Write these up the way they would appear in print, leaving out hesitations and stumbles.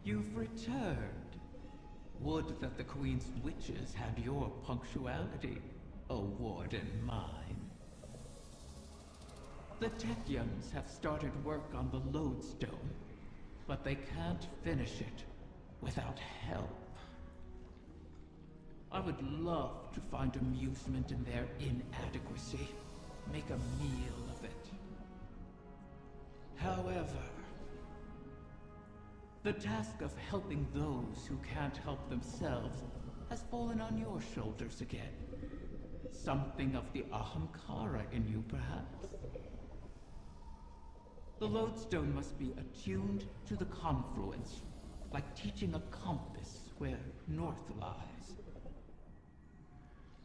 You've returned. Would that the Queen's witches had your punctuality, O warden mine. The Techyans have started work on the Lodestone, but they can't finish it without help. I would love to find amusement in their inadequacy, make a meal of it. However, the task of helping those who can't help themselves has fallen on your shoulders again. Something of the Ahamkara in you, perhaps? The Lodestone must be attuned to the confluence, like teaching a compass where north lies.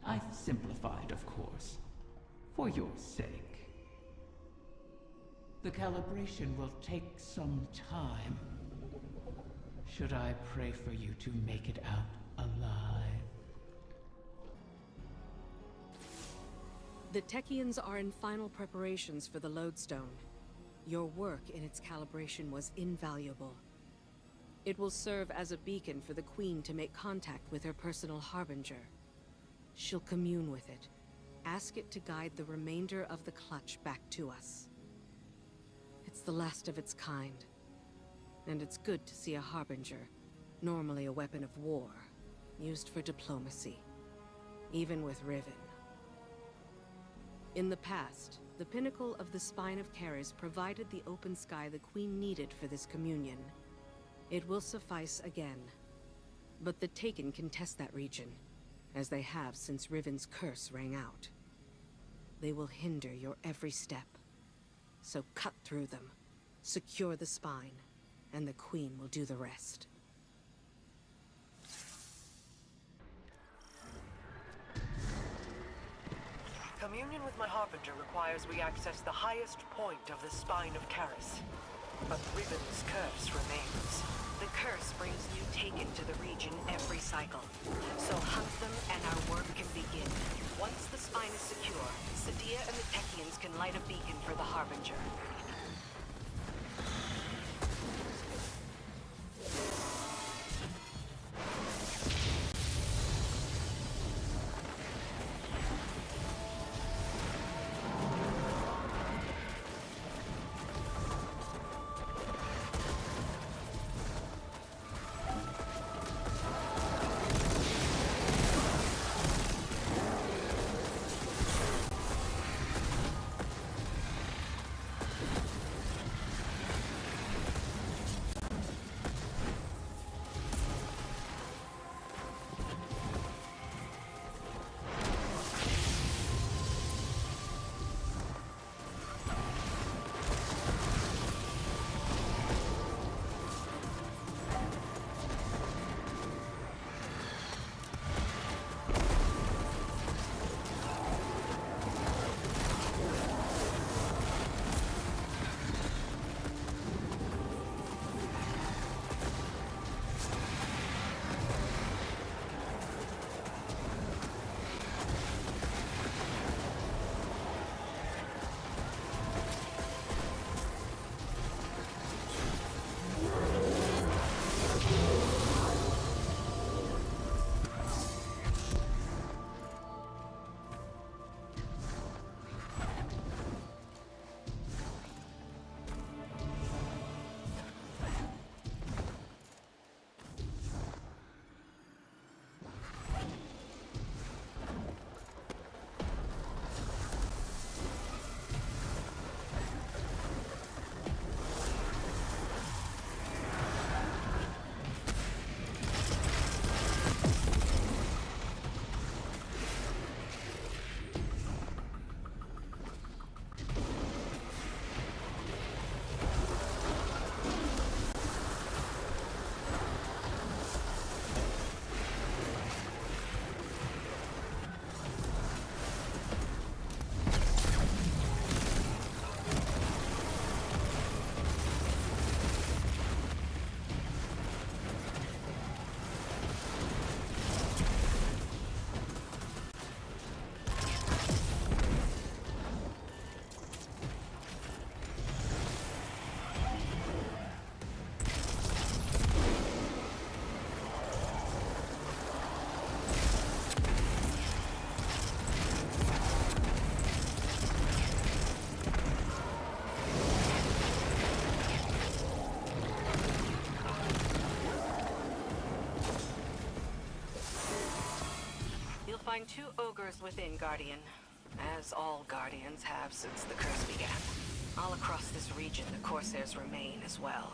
I've simplified, of course, for your sake. The calibration will take some time. Should I pray for you to make it out alive? The Techyans are in final preparations for the Lodestone. Your work in its calibration was invaluable. It will serve as a beacon for the Queen to make contact with her personal harbinger. She'll commune with it, ask it to guide the remainder of the clutch back to us. It's the last of its kind. And it's good to see a harbinger, normally a weapon of war, used for diplomacy, even with Riven. In the past, the pinnacle of the Spine of Keres provided the open sky the Queen needed for this communion. It will suffice again. But the Taken can test that region, as they have since Riven's curse rang out. They will hinder your every step. So cut through them, secure the Spine, and the Queen will do the rest. Communion with my Harbinger requires we access the highest point of the Spine of Keres. But Riven's curse remains. The curse brings new Taken to the region every cycle. So hunt them and our work can begin. Once the Spine is secure, Sadia and the Techyans can light a beacon for the Harbinger. two ogres within, Guardian. As all Guardians have since the curse began. All across this region, the Corsairs remain as well.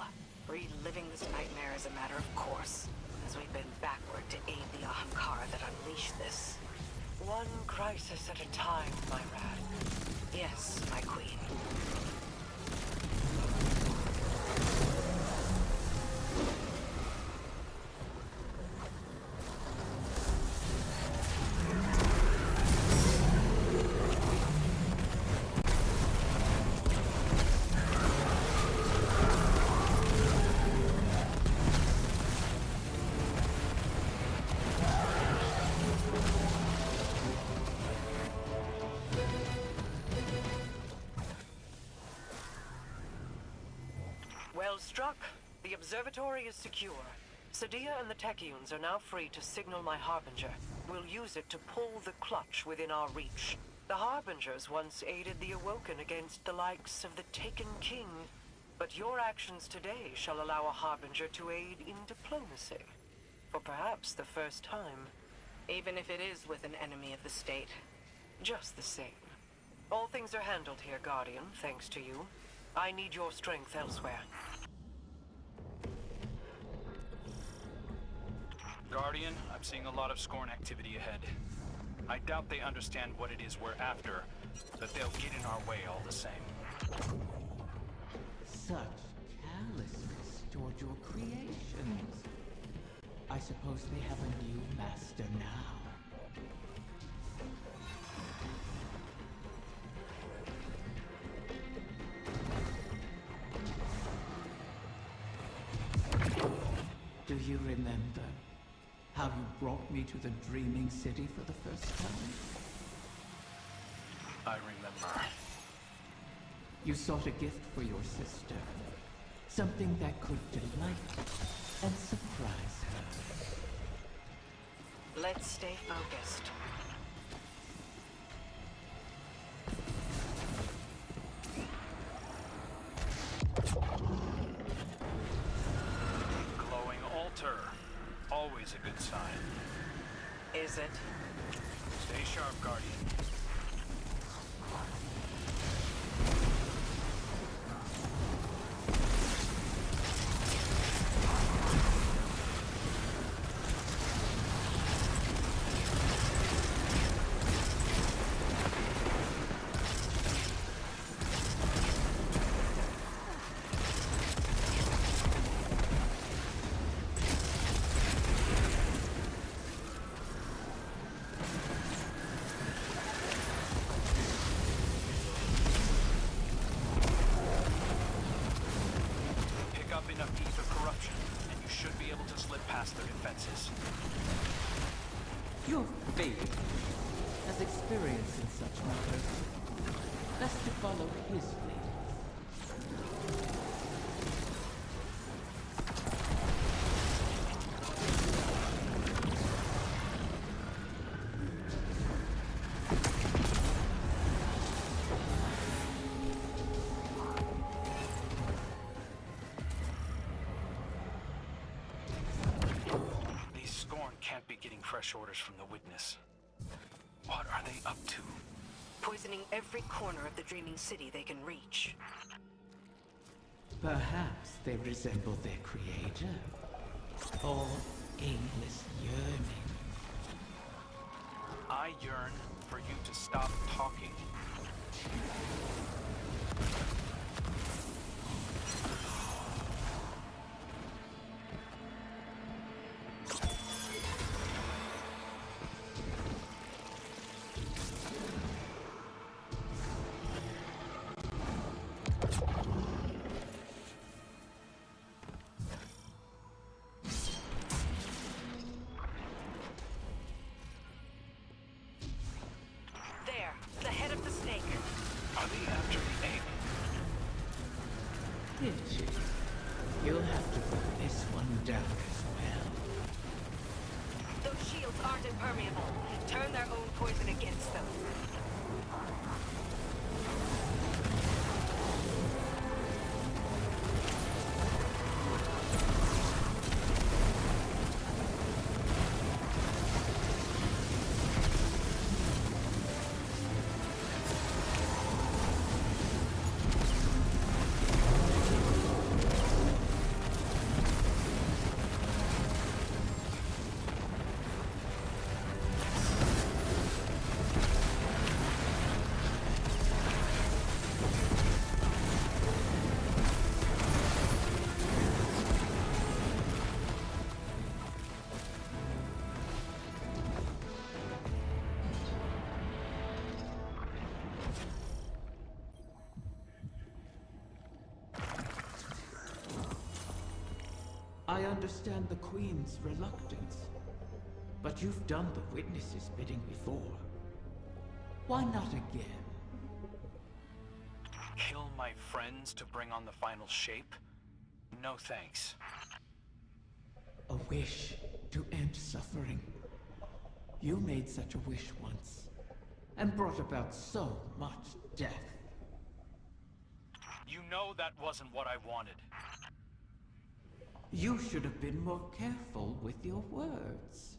Reliving this nightmare is a matter of course, as we bend backward to aid the Ahamkara that unleashed this. One crisis at a time, my wrath. Yes, my queen. Well struck. The observatory is secure. Sadia and the Techeuns are now free to signal my Harbinger. We'll use it to pull the clutch within our reach. The Harbingers once aided the Awoken against the likes of the Taken King. But your actions today shall allow a Harbinger to aid in diplomacy. For perhaps the first time. Even if it is with an enemy of the state. Just the same. All things are handled here, Guardian, thanks to you. I need your strength elsewhere. Guardian, I'm seeing a lot of Scorn activity ahead. I doubt they understand what it is we're after, but they'll get in our way all the same. Such callousness toward your creations. I suppose they have a new master now. Do you remember how you brought me to the Dreaming City for the first time? I remember. You sought a gift for your sister. Something that could delight and surprise her. Let's stay focused. Glowing altar. Always a good sign. Is it? Stay sharp, Guardian. Enough heat of corruption, and you should be able to slip past their defenses. Your fate has experience in such matters. Best to follow his lead. Can't be getting fresh orders from the Witness. What are they up to? Poisoning every corner of the Dreaming City they can reach. Perhaps they resemble their creator. Or aimless yearning. I yearn for you to stop talking. The head of the snake. Are they after the egg? Itchy. You'll have to put this one down as well. Those shields aren't impermeable. Turn their own poison against them. I understand the Queen's reluctance, but you've done the witness's bidding before. Why not again? Kill my friends to bring on the final shape? No thanks. A wish to end suffering. You made such a wish once, and brought about so much death. You know that wasn't what I wanted. You should have been more careful with your words.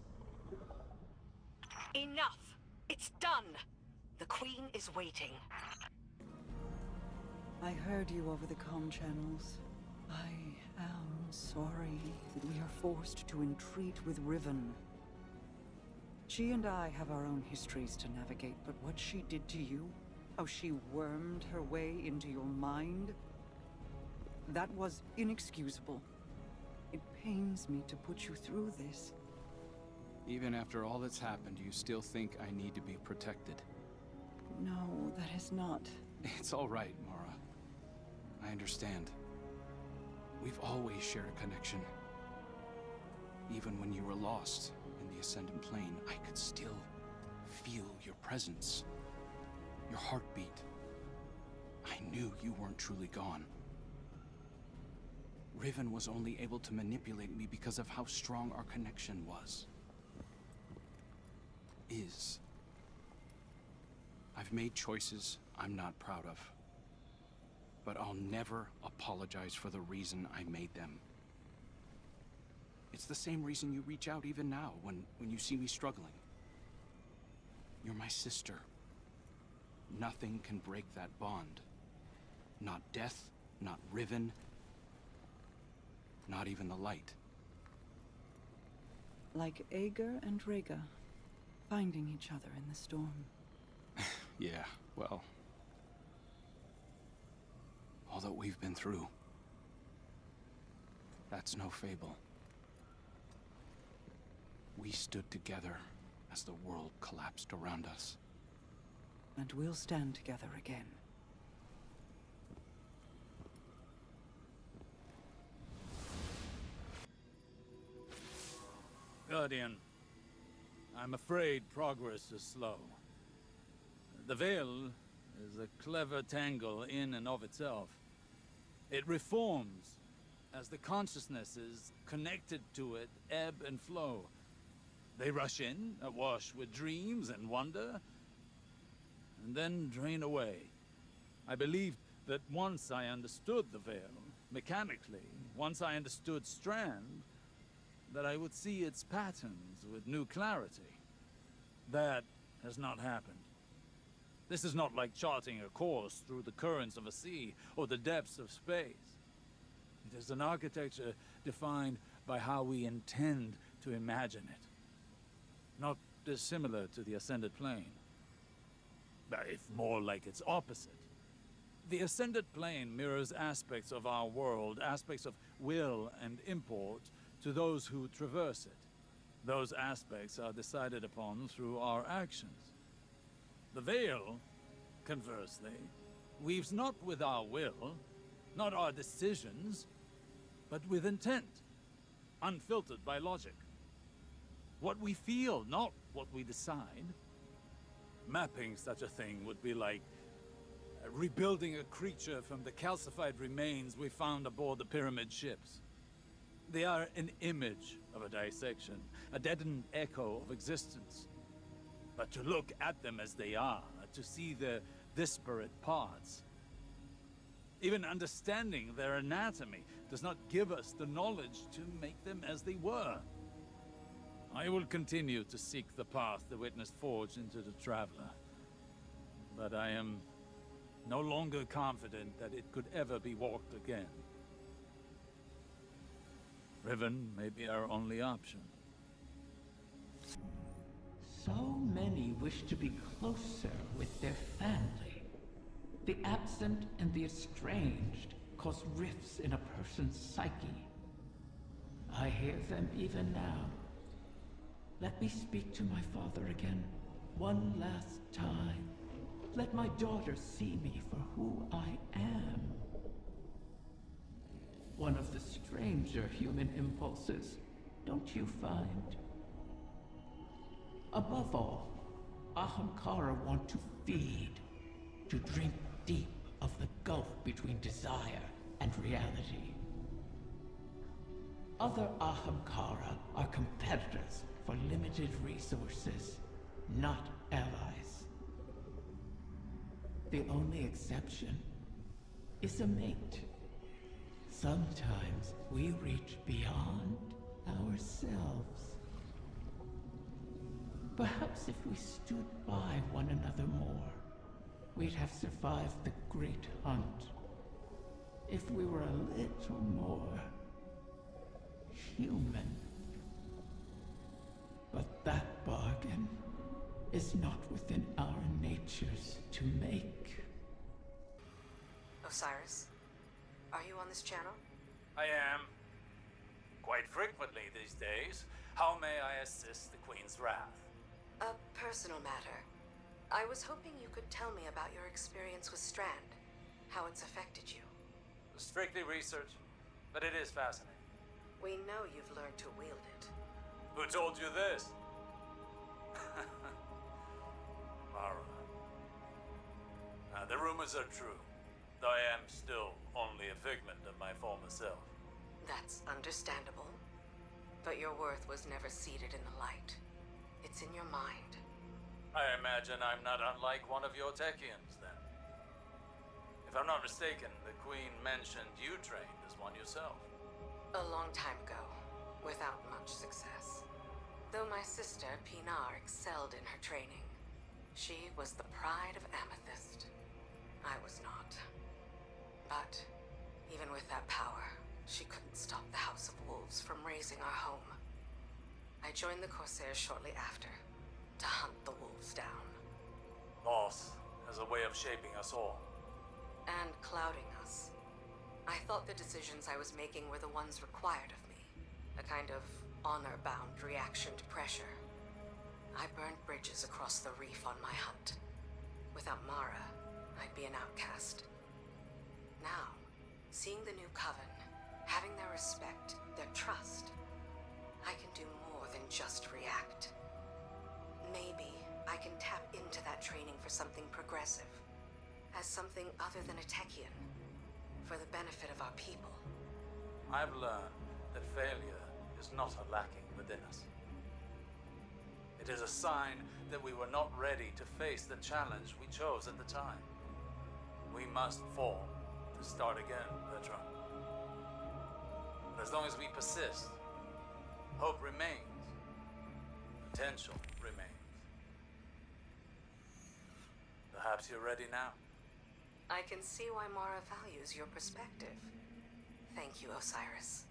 Enough! It's done! The Queen is waiting. I heard you over the comm channels. I am sorry that we are forced to entreat with Riven. She and I have our own histories to navigate, but what she did to you, how she wormed her way into your mind, that was inexcusable. It pains me to put you through this. Even after all that's happened, you still think I need to be protected? No, that is not. It's all right, Mara. I understand. We've always shared a connection. Even when you were lost in the Ascendant Plane, I could still feel your presence. Your heartbeat. I knew you weren't truly gone. Riven was only able to manipulate me because of how strong our connection was. Is. I've made choices I'm not proud of. But I'll never apologize for the reason I made them. It's the same reason you reach out even now, when you see me struggling. You're my sister. Nothing can break that bond. Not death, not Riven, not even the light. Like Ager and Rhaega, finding each other in the storm. Yeah, well... all that we've been through. That's no fable. We stood together as the world collapsed around us. And we'll stand together again. Guardian, I'm afraid progress is slow. The Veil is a clever tangle in and of itself. It reforms as the consciousnesses connected to it ebb and flow. They rush in, awash with dreams and wonder, and then drain away. I believed that once I understood the Veil, mechanically, once I understood Strand, that I would see its patterns with new clarity. That has not happened. This is not like charting a course through the currents of a sea or the depths of space. It is an architecture defined by how we intend to imagine it. Not dissimilar to the Ascended Plane, but if more like its opposite. The Ascended Plane mirrors aspects of our world, aspects of will and import, to those who traverse it. Those aspects are decided upon through our actions. The Veil, conversely, weaves not with our will, not our decisions, but with intent, unfiltered by logic. What we feel, not what we decide. Mapping such a thing would be like rebuilding a creature from the calcified remains we found aboard the pyramid ships. They are an image of a dissection, a deadened echo of existence. But to look at them as they are, to see their disparate parts, even understanding their anatomy does not give us the knowledge to make them as they were. I will continue to seek the path the Witness forged into the Traveler. But I am no longer confident that it could ever be walked again. Riven may be our only option. So many wish to be closer with their family. The absent and the estranged cause rifts in a person's psyche. I hear them even now. Let me speak to my father again, one last time. Let my daughter see me for who I am. one of the stranger human impulses, don't you find? Above all, Ahamkara want to feed, to drink deep of the gulf between desire and reality. Other Ahamkara are competitors for limited resources, not allies. The only exception is a mate. Sometimes we reach beyond ourselves. Perhaps if we stood by one another more, we'd have survived the great hunt. If we were a little more human. But that bargain is not within our natures to make. Osiris, are you on this channel? I am. Quite frequently these days. How may I assist the Queen's wrath? A personal matter. I was hoping you could tell me about your experience with Strand, how it's affected you. Strictly research, but it is fascinating. We know you've learned to wield it. Who told you this? Mara. The rumors are true, though I am still only a figment of my former self. That's understandable. But your worth was never seated in the light. It's in your mind. I imagine I'm not unlike one of your Techians, then. If I'm not mistaken, the Queen mentioned you trained as one yourself. A long time ago, without much success. Though my sister, Pinar, excelled in her training. She was the pride of Amethyst. I was not. But, even with that power, she couldn't stop the House of Wolves from razing our home. I joined the Corsairs shortly after, to hunt the wolves down. Loss has a way of shaping us all. And clouding us. I thought the decisions I was making were the ones required of me. A kind of honor-bound reaction to pressure. I burned bridges across the reef on my hunt. Without Mara, I'd be an outcast. Now, seeing the new coven, having their respect, their trust, I can do more than just react. Maybe I can tap into that training for something progressive. As something other than a Techian. For the benefit of our people. I've learned that failure is not a lacking within us. It is a sign that we were not ready to face the challenge we chose at the time. We must fall to start again, Petra. But as long as we persist, hope remains. Potential remains. Perhaps you're ready now. I can see why Mara values your perspective. Thank you, Osiris.